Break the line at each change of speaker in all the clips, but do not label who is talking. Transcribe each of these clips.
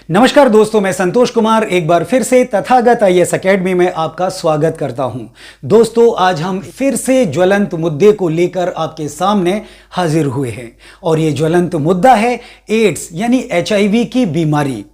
नमस्कार दोस्तों, मैं संतोष कुमार एक बार फिर से तथागत आईएएस एकेडमी में आपका स्वागत करता हूं। दोस्तों, आज हम फिर से ज्वलंत मुद्दे को लेकर आपके सामने हाजिर हुए हैं और ये ज्वलंत मुद्दा है एड्स यानी एचआईवी की बीमारी।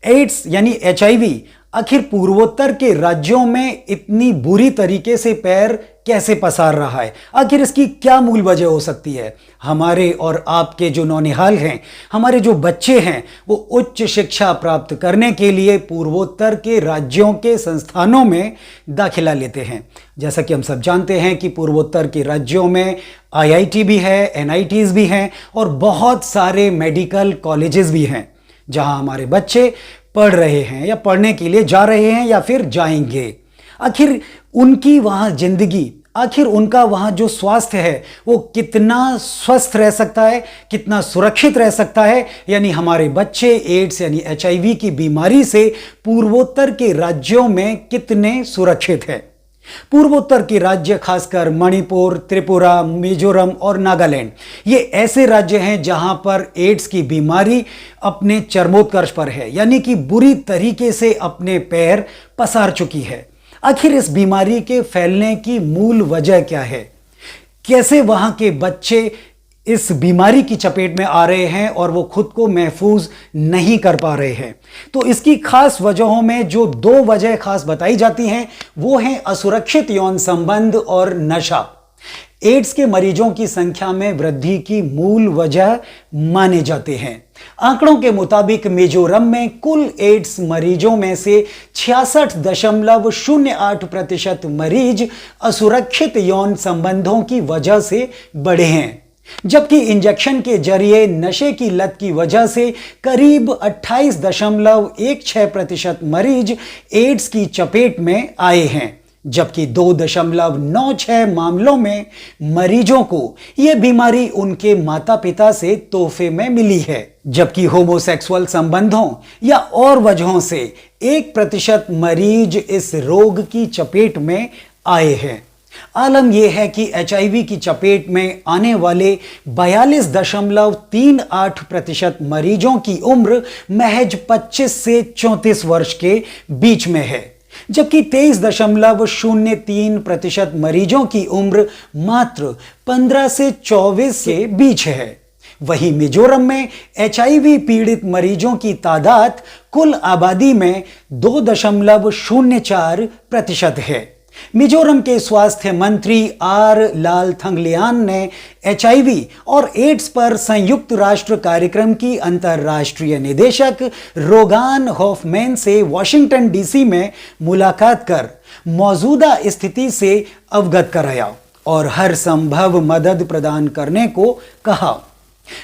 एड्स यानी एचआईवी आखिर पूर्वोत्तर के राज्यों में इतनी बुरी तरीके से पैर कैसे पसार रहा है? आखिर इसकी क्या मूल वजह हो सकती है? हमारे और आपके जो नौनिहाल हैं, हमारे जो बच्चे हैं, वो उच्च शिक्षा प्राप्त करने के लिए पूर्वोत्तर के राज्यों के संस्थानों में दाखिला लेते हैं। जैसा कि हम सब जानते हैं कि पूर्वोत्तर के राज्यों में आईआईटी भी है, एनआईटीज भी हैं और बहुत सारे मेडिकल कॉलेजेस भी हैं जहां हमारे बच्चे पढ़ रहे हैं या पढ़ने के लिए जा रहे हैं या फिर जाएंगे। आखिर उनकी वहां जिंदगी, आखिर उनका वहां जो स्वास्थ्य है वो कितना स्वस्थ रह सकता है, कितना सुरक्षित रह सकता है? यानी हमारे बच्चे एड्स यानी एचआईवी की बीमारी से पूर्वोत्तर के राज्यों में कितने सुरक्षित हैं? पूर्वोत्तर के राज्य खासकर मणिपुर, त्रिपुरा, मिजोरम और नागालैंड, ये ऐसे राज्य हैं जहां पर एड्स की बीमारी अपने चरमोत्कर्ष पर है, यानी कि बुरी तरीके से अपने पैर पसार चुकी है। आखिर इस बीमारी के फैलने की मूल वजह क्या है? कैसे वहां के बच्चे इस बीमारी की चपेट में आ रहे हैं और वो खुद को महफूज नहीं कर पा रहे हैं? तो इसकी खास वजहों में जो दो वजह खास बताई जाती हैं वो हैं असुरक्षित यौन संबंध और नशा। एड्स के मरीजों की संख्या में वृद्धि की मूल वजह माने जाते हैं। आंकड़ों के मुताबिक मिजोरम में कुल एड्स मरीजों में से 66.08% मरीज असुरक्षित यौन संबंधों की वजह से बढ़े हैं, जबकि इंजेक्शन के जरिए नशे की लत की वजह से करीब 28.16% मरीज एड्स की चपेट में आए हैं, जबकि 2.96 मामलों में मरीजों को यह बीमारी उनके माता पिता से तोहफे में मिली है, जबकि होमोसेक्सुअल संबंधों या और वजहों से 1% मरीज इस रोग की चपेट में आए हैं। आलम यह है कि एचआईवी की चपेट में आने वाले 42.38% मरीजों की उम्र महज 25 से 34 वर्ष के बीच में है, जबकि 23.03% मरीजों की उम्र मात्र 15 से 24 के बीच है। वहीं मिजोरम में एचआईवी पीड़ित मरीजों की तादाद कुल आबादी में 2.04% है। मिजोरम के स्वास्थ्य मंत्री आर लालथंगलियान ने एचआईवी और एड्स पर संयुक्त राष्ट्र कार्यक्रम की अंतर्राष्ट्रीय निदेशक रोगान हॉफमैन से वॉशिंगटन डीसी में मुलाकात कर मौजूदा स्थिति से अवगत कराया और हर संभव मदद प्रदान करने को कहा।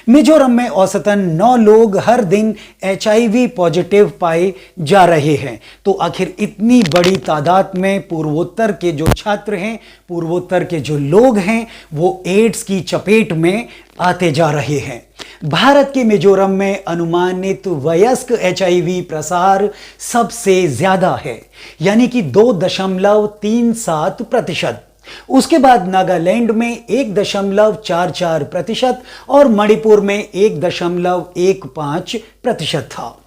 मिजोरम में औसतन 9 लोग हर दिन एचआईवी पॉजिटिव पाए जा रहे हैं। तो आखिर इतनी बड़ी तादाद में पूर्वोत्तर के जो छात्र हैं, पूर्वोत्तर के जो लोग हैं, वो एड्स की चपेट में आते जा रहे हैं। भारत के मिजोरम में अनुमानित वयस्क एचआईवी प्रसार सबसे ज्यादा है, यानी कि 2.37%। उसके बाद नागालैंड में 1.44% और मणिपुर में 1.15% था।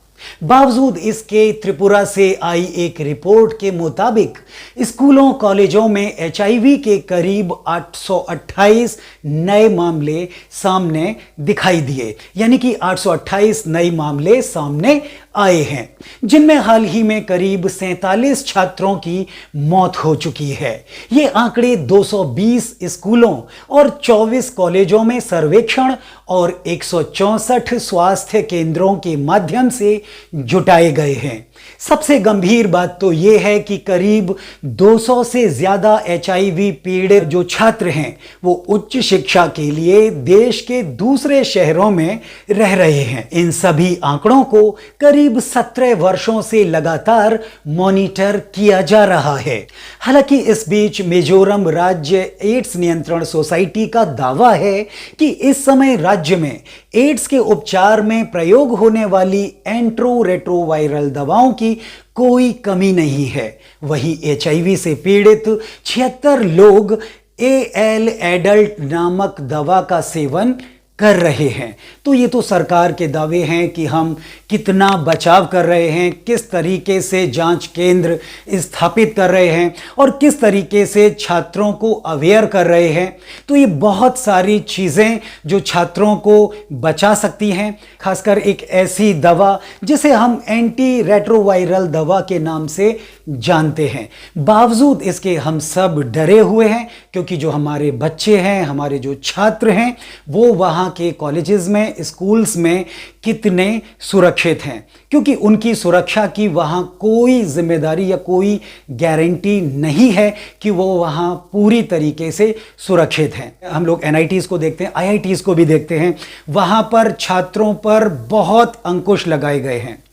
बावजूद इसके त्रिपुरा से आई एक रिपोर्ट के मुताबिक स्कूलों कॉलेजों में एचआईवी के करीब 828 नए मामले सामने दिखाई दिए, यानी कि 828 नए मामले सामने आए हैं, जिनमें हाल ही में करीब 47 छात्रों की मौत हो चुकी है। ये आंकड़े 220 स्कूलों और 24 कॉलेजों में सर्वेक्षण और 164 स्वास्थ्य केंद्रों के माध्यम से जुटाए गए हैं। सबसे गंभीर बात तो यह है कि करीब 200 से ज्यादा एचआईवी पीड़ित जो छात्र हैं वो उच्च शिक्षा के लिए देश के दूसरे शहरों में रह रहे हैं। इन सभी आंकड़ों को करीब 17 वर्षों से लगातार मॉनिटर किया जा रहा है। हालांकि इस बीच मिजोरम राज्य एड्स नियंत्रण सोसाइटी का दावा है कि इस समय राज्य में एड्स के उपचार में प्रयोग होने वाली एंट्रोरेट्रोवायरल दवाओं की कोई कमी नहीं है। वहीं एचआईवी से पीड़ित 76 लोग एल एडल्ट नामक दवा का सेवन कर रहे हैं। तो ये तो सरकार के दावे हैं कि हम कितना बचाव कर रहे हैं, किस तरीके से जांच केंद्र स्थापित कर रहे हैं और किस तरीके से छात्रों को अवेयर कर रहे हैं। तो ये बहुत सारी चीज़ें जो छात्रों को बचा सकती हैं, खासकर एक ऐसी दवा जिसे हम एंटी रेट्रोवायरल दवा के नाम से जानते हैं। बावजूद इसके हम सब डरे हुए हैं, क्योंकि जो हमारे बच्चे हैं, हमारे जो छात्र हैं, वो वहाँ के कॉलेजेस में, स्कूल्स में कितने सुरक्षित हैं, क्योंकि उनकी सुरक्षा की वहाँ कोई जिम्मेदारी या कोई गारंटी नहीं है कि वो वहाँ पूरी तरीके से सुरक्षित हैं। हम लोग NITs को देखते हैं, IITs को भी देखते हैं, वहाँ पर छात्रों पर बहुत अंकुश लगाए गए हैं।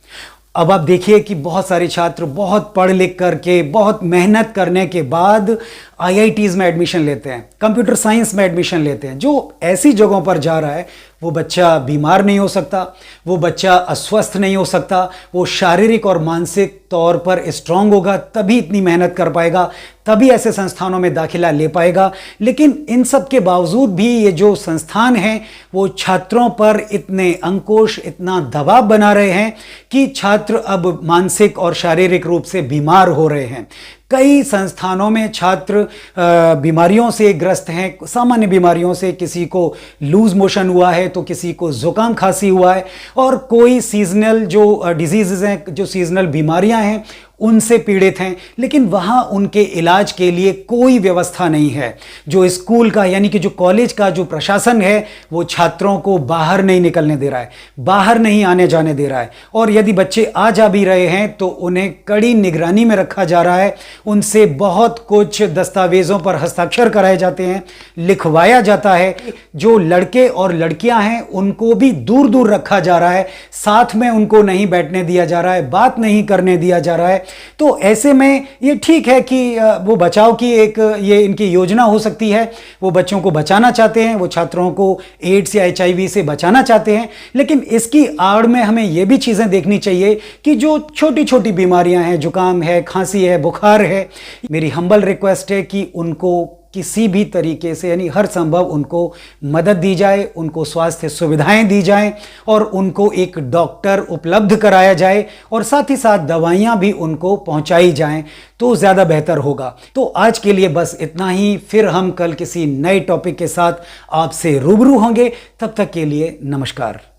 अब आप देखिए कि बहुत सारे छात्र बहुत पढ़ लिख करके, बहुत मेहनत करने के बाद IITs में एडमिशन लेते हैं, कंप्यूटर साइंस में एडमिशन लेते हैं। जो ऐसी जगहों पर जा रहा है वो बच्चा बीमार नहीं हो सकता, वो बच्चा अस्वस्थ नहीं हो सकता, वो शारीरिक और मानसिक तौर पर स्ट्रांग होगा, तभी इतनी मेहनत कर पाएगा, तभी ऐसे संस्थानों में दाखिला ले पाएगा। लेकिन इन सब के बावजूद भी ये जो संस्थान हैं वो छात्रों पर इतने अंकुश, इतना दबाव बना रहे हैं कि छात्र अब मानसिक और शारीरिक रूप से बीमार हो रहे हैं। कई संस्थानों में छात्र बीमारियों से ग्रस्त हैं, सामान्य बीमारियों से। किसी को लूज मोशन हुआ है, तो किसी को जुकाम खांसी हुआ है, और कोई सीजनल जो डिजीज़ हैं, जो सीजनल बीमारियां हैं, उनसे पीड़ित हैं। लेकिन वहाँ उनके इलाज के लिए कोई व्यवस्था नहीं है। जो स्कूल का यानी कि जो कॉलेज का जो प्रशासन है वो छात्रों को बाहर नहीं निकलने दे रहा है, बाहर नहीं आने जाने दे रहा है, और यदि बच्चे आ जा भी रहे हैं तो उन्हें कड़ी निगरानी में रखा जा रहा है। उनसे बहुत कुछ दस्तावेज़ों पर हस्ताक्षर कराए जाते हैं, लिखवाया जाता है। जो लड़के और लड़कियां हैं उनको भी दूर दूर रखा जा रहा है, साथ में उनको नहीं बैठने दिया जा रहा है, बात नहीं करने दिया जा रहा है। तो ऐसे में ये ठीक है कि वो बचाव की एक ये इनकी योजना हो सकती है, वो बच्चों को बचाना चाहते हैं, वो छात्रों को एड्स या HIV से बचाना चाहते हैं। लेकिन इसकी आड़ में हमें ये भी चीज़ें देखनी चाहिए कि जो छोटी छोटी बीमारियां हैं, जुकाम है, खांसी है, बुखार है, मेरी हम्बल रिक्वेस्ट है कि उनको किसी भी तरीके से यानी हर संभव उनको मदद दी जाए, उनको स्वास्थ्य सुविधाएं दी जाएं, और उनको एक डॉक्टर उपलब्ध कराया जाए, और साथ ही साथ दवाइयां भी उनको पहुंचाई जाएं, तो ज़्यादा बेहतर होगा। तो आज के लिए बस इतना ही। फिर हम कल किसी नए टॉपिक के साथ आपसे रूबरू होंगे। तब तक के लिए नमस्कार।